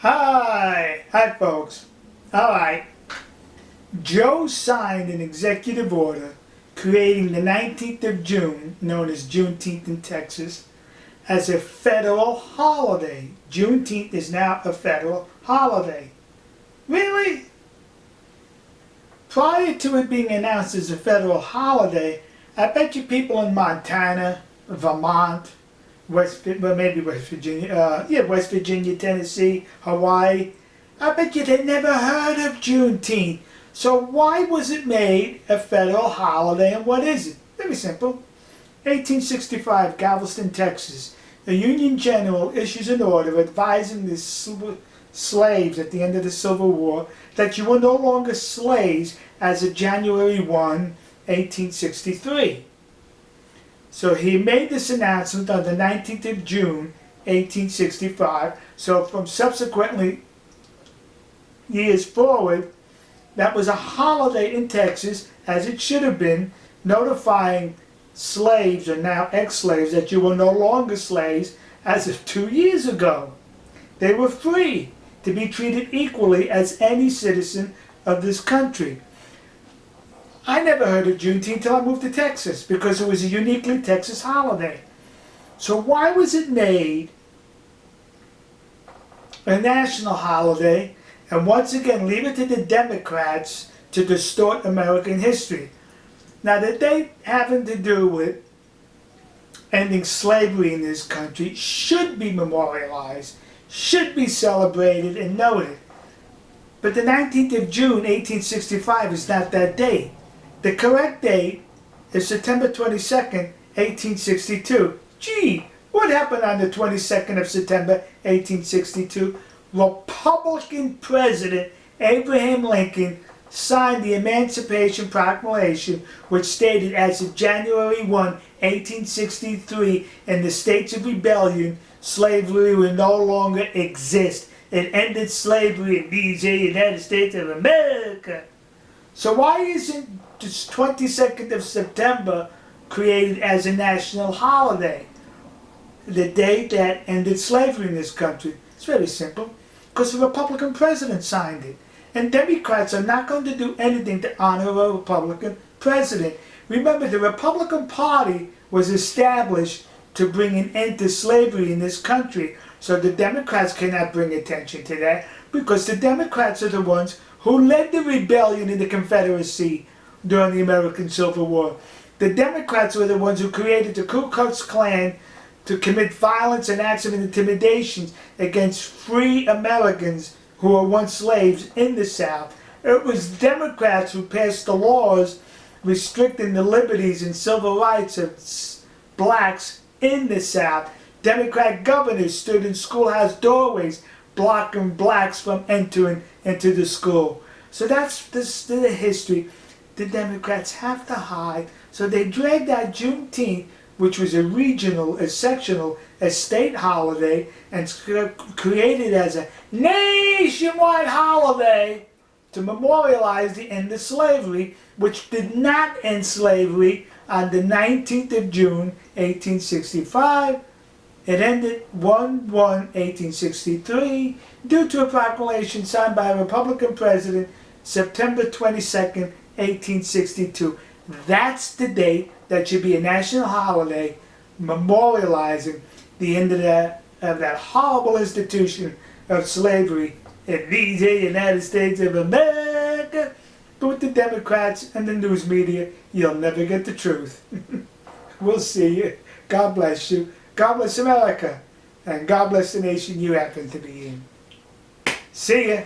Hi folks. Alright, Joe signed an executive order creating the 19th of June, known as Juneteenth in Texas, as a federal holiday. Juneteenth is now a federal holiday. Really? Prior to it being announced as a federal holiday, I bet you people in Montana, Vermont, West Virginia, Tennessee, Hawaii, I bet you they never heard of Juneteenth. So why was it made a federal holiday, and what is it? Very simple. 1865, Galveston, Texas. The Union General issues an order advising the slaves at the end of the Civil War that you were no longer slaves as of January 1, 1863. So he made this announcement on the 19th of June, 1865. So from subsequently years forward, that was a holiday in Texas, as it should have been, notifying slaves, or now ex-slaves, that you were no longer slaves as of 2 years ago. They were free to be treated equally as any citizen of this country. I never heard of Juneteenth until I moved to Texas, because it was a uniquely Texas holiday. So why was it made a national holiday? And once again, leave it to the Democrats to distort American history. Now, the date having to do with ending slavery in this country should be memorialized, should be celebrated and noted. But the 19th of June, 1865 is not that date. The correct date is September 22nd, 1862. Gee, what happened on the 22nd of September, 1862? Republican President Abraham Lincoln signed the Emancipation Proclamation, which stated as of January 1, 1863, in the states of rebellion, slavery will no longer exist. It ended slavery in these United States of America. So why isn't the 22nd of September created as a national holiday? The date that ended slavery in this country. It's very simple. Because the Republican president signed it. And Democrats are not going to do anything to honor a Republican president. Remember, the Republican Party was established to bring an end to slavery in this country. So the Democrats cannot bring attention to that, because the Democrats are the ones who led the rebellion in the Confederacy during the American Civil War. The Democrats were the ones who created the Ku Klux Klan to commit violence and acts of intimidation against free Americans who were once slaves in the South. It was Democrats who passed the laws restricting the liberties and civil rights of blacks in the South. Democrat governors stood in schoolhouse doorways blocking blacks from entering into the school. So that's the history the Democrats have to hide. So they dragged out Juneteenth, which was a regional, a sectional, a state holiday, and created as a nationwide holiday to memorialize the end of slavery, which did not end slavery on the 19th of June, 1865. It ended 1/1/1863 due to a proclamation signed by a Republican president September 22nd, 1862. That's the date that should be a national holiday, memorializing the end of that horrible institution of slavery in these United States of America. But with the Democrats and the news media, you'll never get the truth. We'll see you. God bless you. God bless America. And God bless the nation you happen to be in. See ya.